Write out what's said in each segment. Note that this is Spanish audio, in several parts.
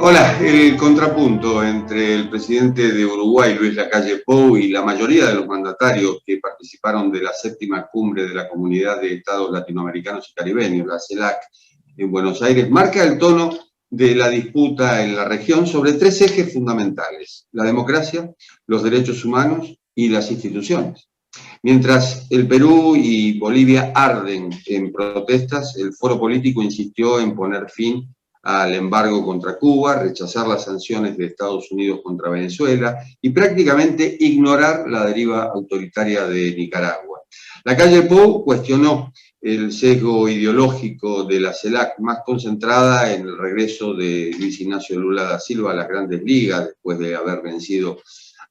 Hola, el contrapunto entre el presidente de Uruguay, Luis Lacalle Pou, y la mayoría de los mandatarios que participaron de la séptima cumbre de la Comunidad de Estados Latinoamericanos y Caribeños, la CELAC, en Buenos Aires, marca el tono de la disputa en la región sobre tres ejes fundamentales: la democracia, los derechos humanos y las instituciones. Mientras el Perú y Bolivia arden en protestas, el foro político insistió en poner fin al embargo contra Cuba, rechazar las sanciones de Estados Unidos contra Venezuela y prácticamente ignorar la deriva autoritaria de Nicaragua. Lacalle Pou cuestionó el sesgo ideológico de la CELAC, más concentrada en el regreso de Luis Ignacio Lula da Silva a las grandes ligas después de haber vencido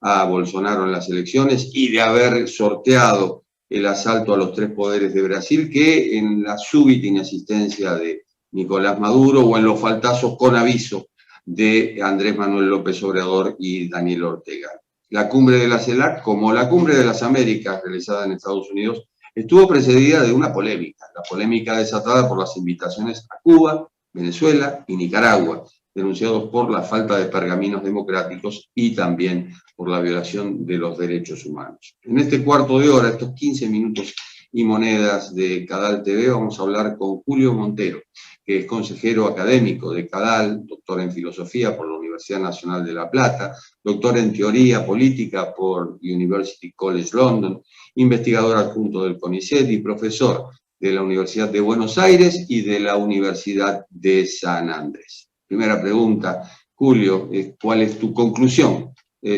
a Bolsonaro en las elecciones y de haber sorteado el asalto a los tres poderes de Brasil, que en la súbita inasistencia de Nicolás Maduro o en los faltazos con aviso de Andrés Manuel López Obrador y Daniel Ortega. La cumbre de la CELAC, como la cumbre de las Américas realizada en Estados Unidos, estuvo precedida de una polémica, la polémica desatada por las invitaciones a Cuba, Venezuela y Nicaragua, denunciados por la falta de pergaminos democráticos y también por la violación de los derechos humanos. En este cuarto de hora, estos 15 minutos y monedas de Cadal TV, vamos a hablar con Julio Montero, que es consejero académico de Cadal, doctor en filosofía por la Universidad Nacional de La Plata, doctor en teoría política por University College London, investigador adjunto del CONICET y profesor de la Universidad de Buenos Aires y de la Universidad de San Andrés. Primera pregunta, Julio, ¿cuál es tu conclusión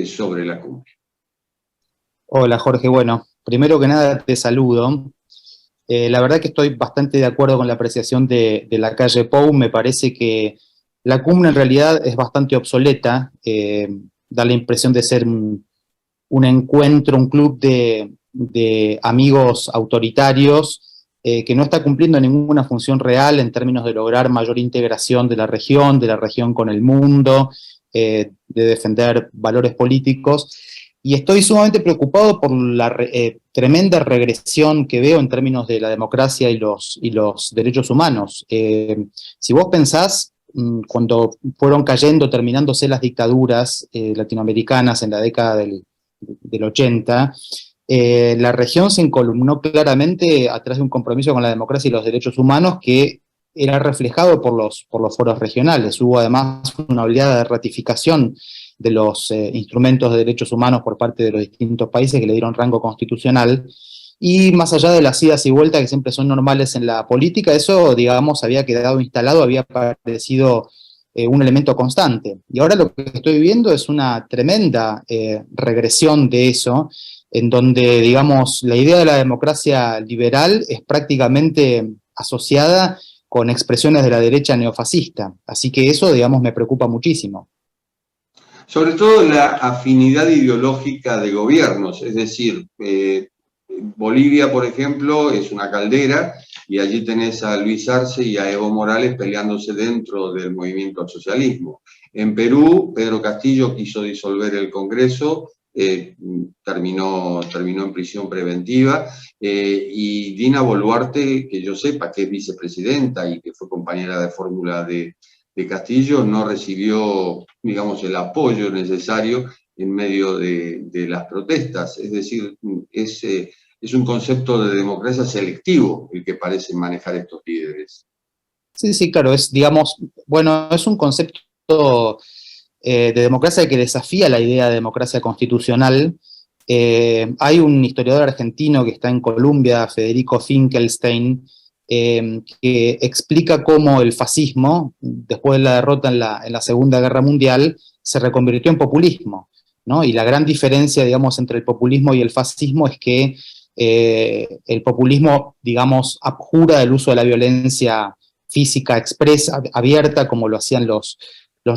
sobre la cumbre? Hola Jorge, bueno, primero que nada te saludo. La verdad que estoy bastante de acuerdo con la apreciación de Lacalle Pou. Me parece que la cumbre en realidad es bastante obsoleta, da la impresión de ser un encuentro, un club de amigos autoritarios que no está cumpliendo ninguna función real en términos de lograr mayor integración de la región con el mundo, de defender valores políticos. Y estoy sumamente preocupado por la tremenda regresión que veo en términos de la democracia y los derechos humanos. Si vos pensás, cuando fueron cayendo, terminándose las dictaduras latinoamericanas en la década del 80, la región se encolumnó claramente atrás de un compromiso con la democracia y los derechos humanos que era reflejado por los foros regionales. Hubo además una oleada de ratificación de los instrumentos de derechos humanos por parte de los distintos países que le dieron rango constitucional, y más allá de las idas y vueltas que siempre son normales en la política, eso, digamos, había quedado instalado, había parecido un elemento constante. Y ahora lo que estoy viendo es una tremenda regresión de eso, en donde, digamos, la idea de la democracia liberal es prácticamente asociada con expresiones de la derecha neofascista. Así que eso, digamos, me preocupa muchísimo. Sobre todo la afinidad ideológica de gobiernos, es decir, Bolivia, por ejemplo, es una caldera y allí tenés a Luis Arce y a Evo Morales peleándose dentro del movimiento al socialismo. En Perú, Pedro Castillo quiso disolver el Congreso, terminó en prisión preventiva, y Dina Boluarte, que yo sepa que es vicepresidenta y que fue compañera de fórmula de Castillo, no recibió, digamos, el apoyo necesario en medio de las protestas. Es decir, es un concepto de democracia selectivo el que parecen manejar estos líderes. Sí, claro, es, digamos, bueno, es un concepto de democracia que desafía la idea de democracia constitucional. Hay un historiador argentino que está en Colombia, Federico Finkelstein, que explica cómo el fascismo, después de la derrota en la Segunda Guerra Mundial, se reconvirtió en populismo, ¿no? Y la gran diferencia, digamos, entre el populismo y el fascismo es que el populismo, digamos, abjura el uso de la violencia física expresa, abierta, como lo hacían los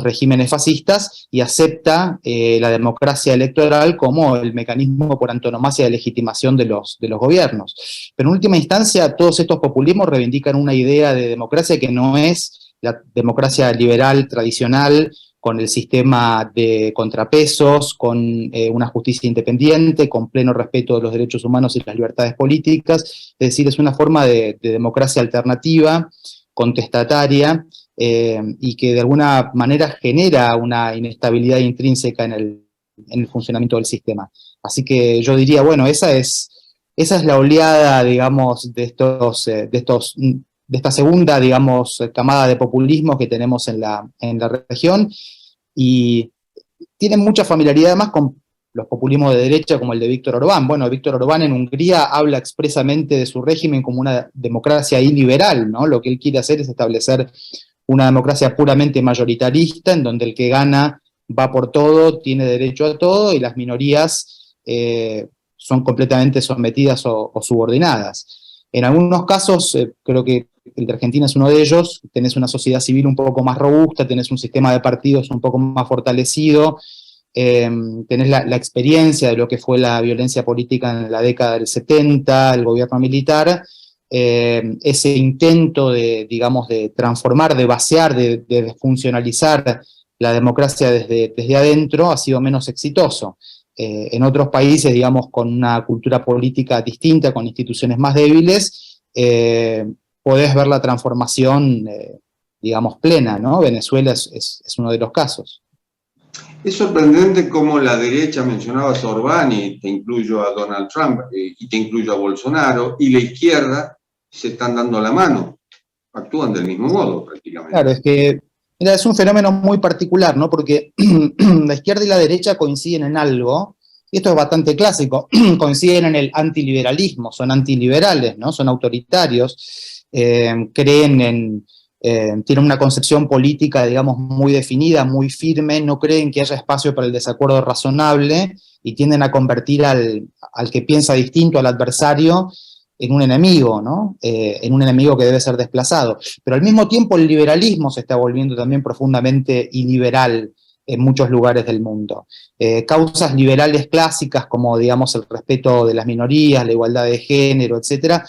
regímenes fascistas, y acepta la democracia electoral como el mecanismo por antonomasia de legitimación de los gobiernos. Pero en última instancia, todos estos populismos reivindican una idea de democracia que no es la democracia liberal tradicional, con el sistema de contrapesos, con una justicia independiente, con pleno respeto de los derechos humanos y las libertades políticas. Es decir, es una forma de democracia alternativa, contestataria, y que de alguna manera genera una inestabilidad intrínseca en el funcionamiento del sistema. Así que yo diría, bueno, esa es la oleada, digamos, de esta segunda, digamos, camada de populismo que tenemos en la región, y tienen mucha familiaridad además con los populismos de derecha como el de Víctor Orbán. Bueno, Víctor Orbán en Hungría habla expresamente de su régimen como una democracia iliberal, ¿no? Lo que él quiere hacer es establecer una democracia puramente majoritarista, en donde el que gana va por todo, tiene derecho a todo, y las minorías son completamente sometidas o subordinadas. En algunos casos, creo que el de Argentina es uno de ellos, tenés una sociedad civil un poco más robusta, tenés un sistema de partidos un poco más fortalecido, tenés la experiencia de lo que fue la violencia política en la década del 70, el gobierno militar, ese intento de, digamos, de transformar, de vaciar, de desfuncionalizar la democracia desde adentro ha sido menos exitoso. En otros países, digamos, con una cultura política distinta, con instituciones más débiles, podés ver la transformación, digamos, plena, ¿no? Venezuela es uno de los casos. Es sorprendente cómo la derecha, mencionabas a Orbán, y te incluyo a Donald Trump, y te incluyo a Bolsonaro, y la izquierda se están dando la mano, actúan del mismo modo prácticamente. Claro, es que mira, es un fenómeno muy particular, ¿no? Porque la izquierda y la derecha coinciden en algo, y esto es bastante clásico, coinciden en el antiliberalismo, son antiliberales, ¿no? Son autoritarios, creen tienen una concepción política, digamos, muy definida, muy firme, no creen que haya espacio para el desacuerdo razonable, y tienden a convertir al que piensa distinto, al adversario, en un enemigo, ¿no? En un enemigo que debe ser desplazado. Pero al mismo tiempo el liberalismo se está volviendo también profundamente iliberal en muchos lugares del mundo. Causas liberales clásicas como, digamos, el respeto de las minorías, la igualdad de género, etcétera,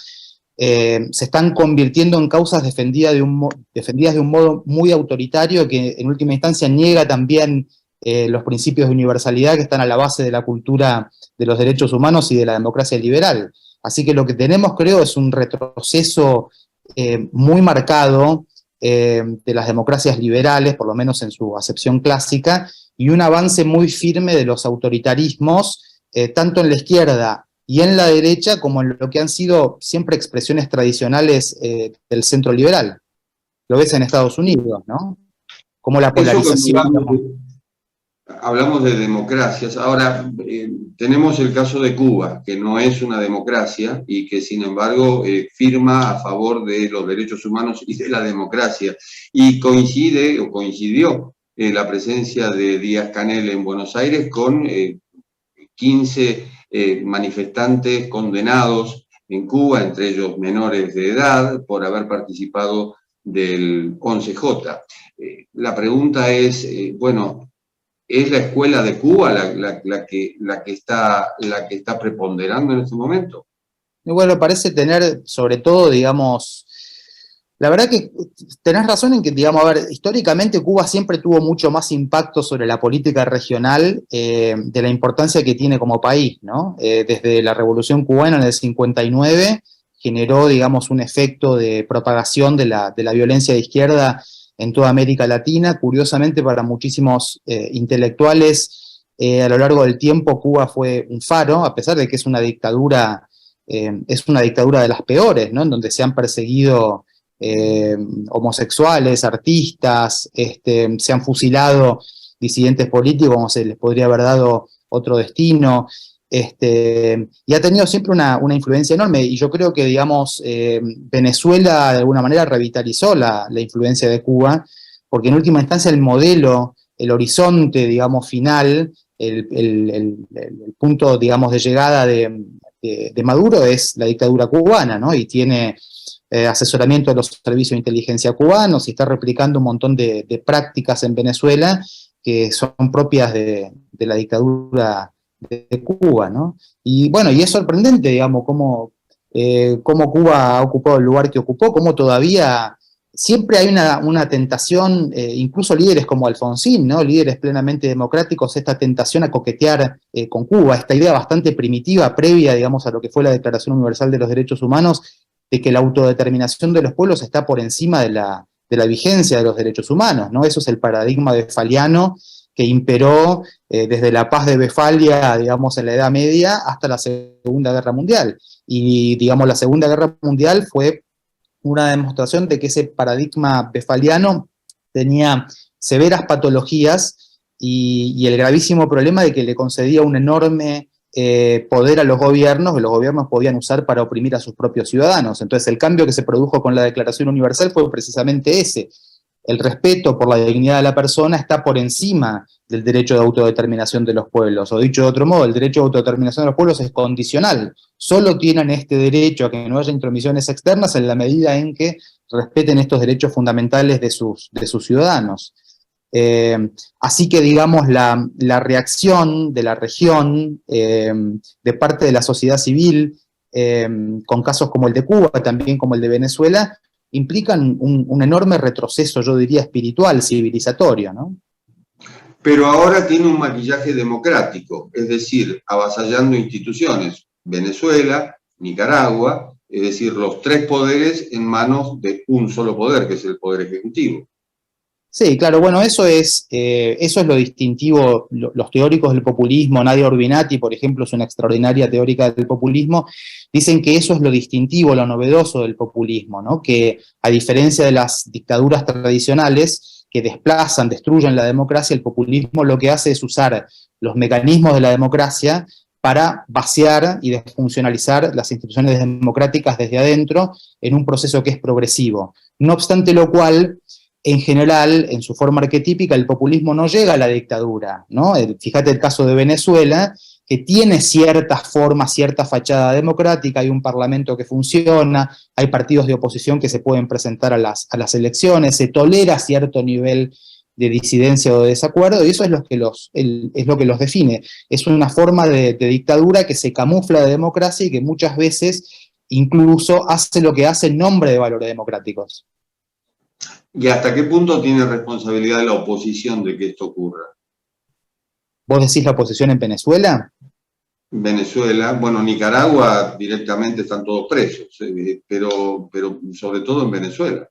se están convirtiendo en causas defendidas de un modo muy autoritario, que en última instancia niega también los principios de universalidad que están a la base de la cultura de los derechos humanos y de la democracia liberal. Así que lo que tenemos, creo, es un retroceso muy marcado de las democracias liberales, por lo menos en su acepción clásica, y un avance muy firme de los autoritarismos, tanto en la izquierda y en la derecha, como en lo que han sido siempre expresiones tradicionales del centro liberal. Lo ves en Estados Unidos, ¿no? Como la polarización. Hablamos de democracias. Ahora, tenemos el caso de Cuba, que no es una democracia y que, sin embargo, firma a favor de los derechos humanos y de la democracia. Y coincidió la presencia de Díaz-Canel en Buenos Aires con 15 manifestantes condenados en Cuba, entre ellos menores de edad, por haber participado del 11J. La pregunta es, bueno, ¿es la escuela de Cuba la que está preponderando en este momento? Y bueno, parece tener, sobre todo, digamos, la verdad que tenés razón en que, digamos, a ver, históricamente Cuba siempre tuvo mucho más impacto sobre la política regional de la importancia que tiene como país, ¿no? Desde la Revolución Cubana en el 59 generó, digamos, un efecto de propagación de la violencia de izquierda en toda América Latina. Curiosamente, para muchísimos intelectuales, a lo largo del tiempo Cuba fue un faro, a pesar de que es una dictadura de las peores, ¿no? En donde se han perseguido homosexuales, artistas, se han fusilado disidentes políticos, como se les podría haber dado otro destino, y ha tenido siempre una influencia enorme, y yo creo que, digamos, Venezuela de alguna manera revitalizó la influencia de Cuba, porque en última instancia el modelo, el horizonte, digamos, final, el punto, digamos, de llegada de Maduro es la dictadura cubana, ¿no? Y tiene asesoramiento de los servicios de inteligencia cubanos, y está replicando un montón de prácticas en Venezuela que son propias de la dictadura de Cuba, ¿no? Y bueno, y es sorprendente, digamos, cómo Cuba ha ocupado el lugar que ocupó, cómo todavía siempre hay una tentación, incluso líderes como Alfonsín, ¿no? Líderes plenamente democráticos, esta tentación a coquetear con Cuba, esta idea bastante primitiva, previa, digamos, a lo que fue la Declaración Universal de los Derechos Humanos, de que la autodeterminación de los pueblos está por encima de de la vigencia de los derechos humanos, ¿no? Eso es el paradigma westfaliano que imperó desde la paz de Westfalia, digamos, en la Edad Media hasta la Segunda Guerra Mundial. Y, digamos, la Segunda Guerra Mundial fue una demostración de que ese paradigma westfaliano tenía severas patologías y el gravísimo problema de que le concedía un enorme poder a los gobiernos, que los gobiernos podían usar para oprimir a sus propios ciudadanos. Entonces el cambio que se produjo con la Declaración Universal fue precisamente ese. El respeto por la dignidad de la persona está por encima del derecho de autodeterminación de los pueblos, o dicho de otro modo, el derecho de autodeterminación de los pueblos es condicional. Solo tienen este derecho a que no haya intromisiones externas en la medida en que respeten estos derechos fundamentales de sus ciudadanos. Así que, digamos, la reacción de la región, de parte de la sociedad civil, con casos como el de Cuba, también como el de Venezuela, implican un enorme retroceso, yo diría, espiritual, civilizatorio, ¿no? Pero ahora tiene un maquillaje democrático, es decir, avasallando instituciones. Venezuela, Nicaragua, es decir, los tres poderes en manos de un solo poder, que es el Poder Ejecutivo. Sí, claro, bueno, eso es lo distintivo. Los teóricos del populismo, Nadia Urbinati, por ejemplo, es una extraordinaria teórica del populismo, dicen que eso es lo distintivo, lo novedoso del populismo, ¿no? Que a diferencia de las dictaduras tradicionales que desplazan, destruyen la democracia, el populismo lo que hace es usar los mecanismos de la democracia para vaciar y desfuncionalizar las instituciones democráticas desde adentro en un proceso que es progresivo. No obstante lo cual, en general, en su forma arquetípica, el populismo no llega a la dictadura, ¿no? Fíjate el caso de Venezuela, que tiene ciertas formas, cierta fachada democrática, hay un parlamento que funciona, hay partidos de oposición que se pueden presentar a las elecciones, se tolera cierto nivel de disidencia o de desacuerdo, y eso es lo que los define. Es una forma de dictadura que se camufla de democracia y que muchas veces incluso hace lo que hace en nombre de valores democráticos. ¿Y hasta qué punto tiene responsabilidad la oposición de que esto ocurra? ¿Vos decís la oposición en Venezuela? Venezuela, bueno, Nicaragua directamente están todos presos, pero sobre todo en Venezuela.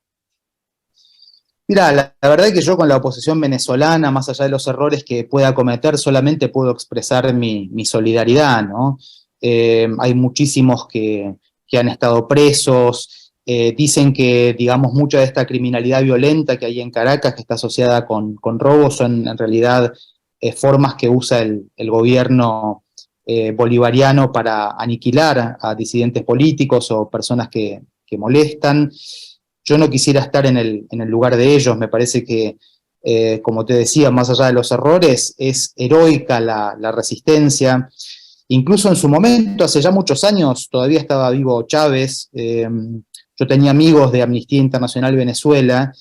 Mira, la verdad es que yo con la oposición venezolana, más allá de los errores que pueda cometer, solamente puedo expresar mi solidaridad, ¿no? Hay muchísimos que han estado presos. Dicen que, digamos, mucha de esta criminalidad violenta que hay en Caracas, que está asociada con robos, son en realidad formas que usa el gobierno bolivariano para aniquilar a disidentes políticos o personas que molestan. Yo no quisiera estar en el lugar de ellos, me parece que, como te decía, más allá de los errores, es heroica la resistencia. Incluso en su momento, hace ya muchos años, todavía estaba vivo Chávez. Yo tenía amigos de Amnistía Internacional Venezuela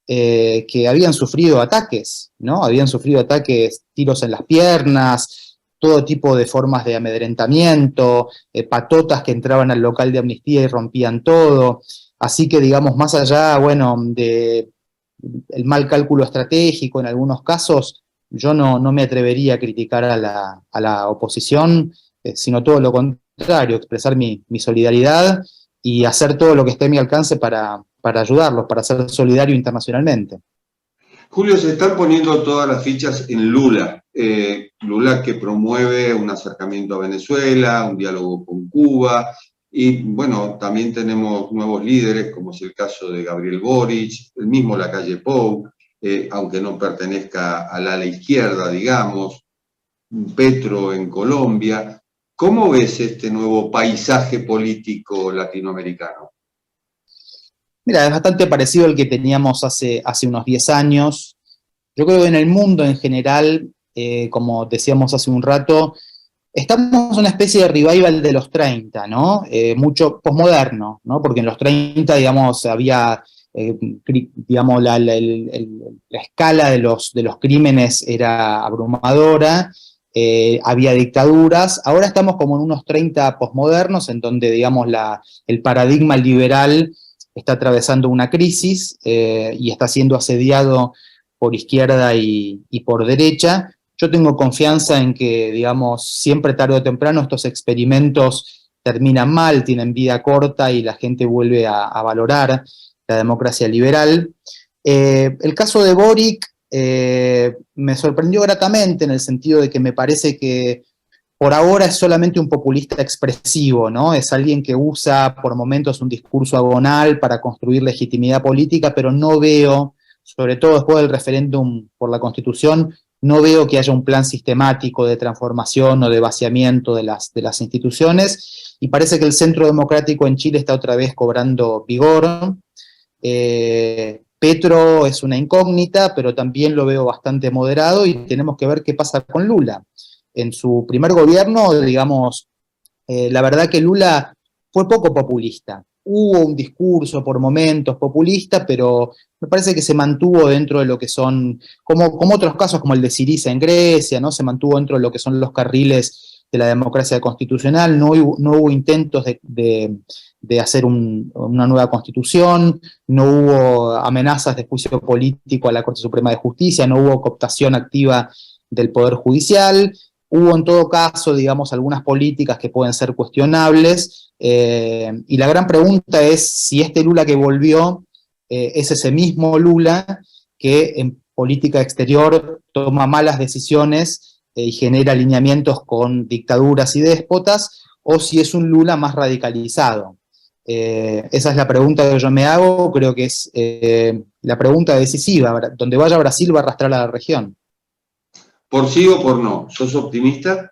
que habían sufrido ataques, ¿no? Habían sufrido ataques, tiros en las piernas, todo tipo de formas de amedrentamiento, patotas que entraban al local de Amnistía y rompían todo. Así que, digamos, más allá, bueno, de el mal cálculo estratégico en algunos casos, yo no me atrevería a criticar a la oposición, sino todo lo contrario, expresar mi solidaridad y hacer todo lo que esté a mi alcance para ayudarlos, para ser solidario internacionalmente. Julio, se están poniendo todas las fichas en Lula. Lula que promueve un acercamiento a Venezuela, un diálogo con Cuba, y bueno, también tenemos nuevos líderes, como es el caso de Gabriel Boric, el mismo Lacalle Pou, aunque no pertenezca al ala izquierda, digamos, Petro en Colombia. ¿Cómo ves este nuevo paisaje político latinoamericano? Mira, es bastante parecido al que teníamos hace unos 10 años. Yo creo que en el mundo en general, como decíamos hace un rato, estamos en una especie de revival de los 30, ¿no? Mucho posmoderno, ¿no? Porque en los 30, digamos, había, digamos, la escala de los crímenes era abrumadora, había dictaduras. Ahora estamos como en unos 30 posmodernos, en donde, digamos, el paradigma liberal está atravesando una crisis y está siendo asediado por izquierda y por derecha. Yo tengo confianza en que, digamos, siempre tarde o temprano estos experimentos terminan mal, tienen vida corta y la gente vuelve a valorar la democracia liberal. El caso de Boric me sorprendió gratamente en el sentido de que me parece que por ahora es solamente un populista expresivo, ¿no? Es alguien que usa por momentos un discurso agonal para construir legitimidad política, pero no veo, sobre todo después del referéndum por la Constitución, no veo que haya un plan sistemático de transformación o de vaciamiento de las instituciones, y parece que el centro democrático en Chile está otra vez cobrando vigor. Petro es una incógnita, pero también lo veo bastante moderado, y tenemos que ver qué pasa con Lula. En su primer gobierno, digamos, la verdad que Lula fue poco populista. Hubo un discurso por momentos populista, pero me parece que se mantuvo dentro de lo que son, como otros casos como el de Syriza en Grecia, ¿no? Se mantuvo dentro de lo que son los carriles de la democracia constitucional, no hubo intentos de hacer una nueva constitución, no hubo amenazas de juicio político a la Corte Suprema de Justicia, no hubo cooptación activa del Poder Judicial. Hubo en todo caso, digamos, algunas políticas que pueden ser cuestionables, y la gran pregunta es si este Lula que volvió es ese mismo Lula que en política exterior toma malas decisiones y genera alineamientos con dictaduras y déspotas, o si es un Lula más radicalizado. Esa es la pregunta que yo me hago, creo que es la pregunta decisiva. Donde vaya Brasil va a arrastrar a la región. ¿Por sí o por no? ¿Sos optimista?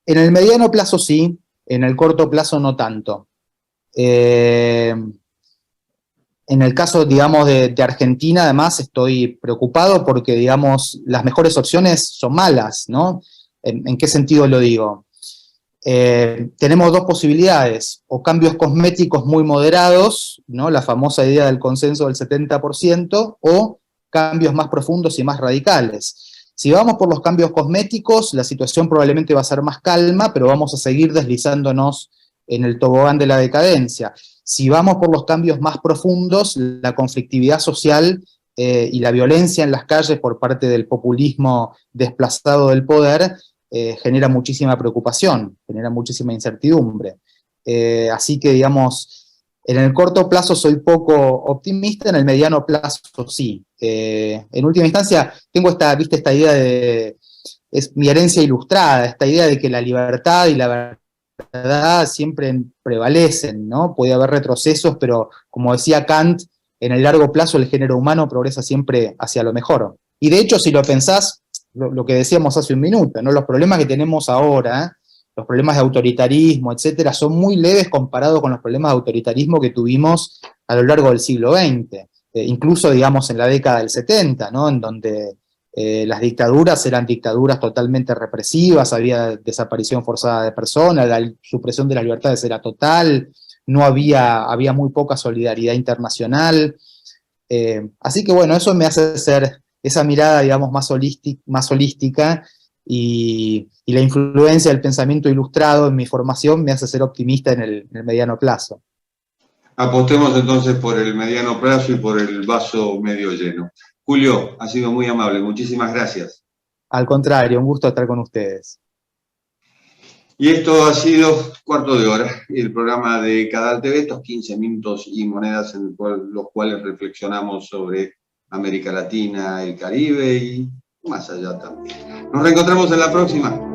En el mediano plazo sí, en el corto plazo no tanto. En el caso, digamos, de Argentina, además, estoy preocupado porque, digamos, las mejores opciones son malas, ¿no? ¿En qué sentido lo digo? Tenemos dos posibilidades, o cambios cosméticos muy moderados, ¿no? La famosa idea del consenso del 70%, o cambios más profundos y más radicales. Si vamos por los cambios cosméticos, la situación probablemente va a ser más calma, pero vamos a seguir deslizándonos en el tobogán de la decadencia. Si vamos por los cambios más profundos, la conflictividad social y la violencia en las calles por parte del populismo desplazado del poder genera muchísima preocupación, genera muchísima incertidumbre. Así que, digamos, en el corto plazo soy poco optimista, en el mediano plazo sí. En última instancia, tengo esta idea es mi herencia ilustrada, esta idea de que la libertad y la verdad siempre prevalecen, ¿no? Puede haber retrocesos, pero como decía Kant, en el largo plazo el género humano progresa siempre hacia lo mejor. Y de hecho, si lo pensás, lo que decíamos hace un minuto, ¿no? Los problemas que tenemos ahora, los problemas de autoritarismo, etcétera, son muy leves comparados con los problemas de autoritarismo que tuvimos a lo largo del siglo XX, incluso, digamos, en la década del 70, ¿no? En donde las dictaduras eran dictaduras totalmente represivas, había desaparición forzada de personas, la supresión de las libertades era total, no había muy poca solidaridad internacional. Así que bueno, eso me hace ser esa mirada, digamos, más holística, y la influencia del pensamiento ilustrado en mi formación me hace ser optimista en el mediano plazo. Apostemos entonces por el mediano plazo y por el vaso medio lleno. Julio, ha sido muy amable, muchísimas gracias. Al contrario, un gusto estar con ustedes. Y esto ha sido Cuarto de Hora, el programa de Cadal TV, estos 15 minutos y monedas en los cuales reflexionamos sobre América Latina, el Caribe y más allá también. Nos reencontramos en la próxima.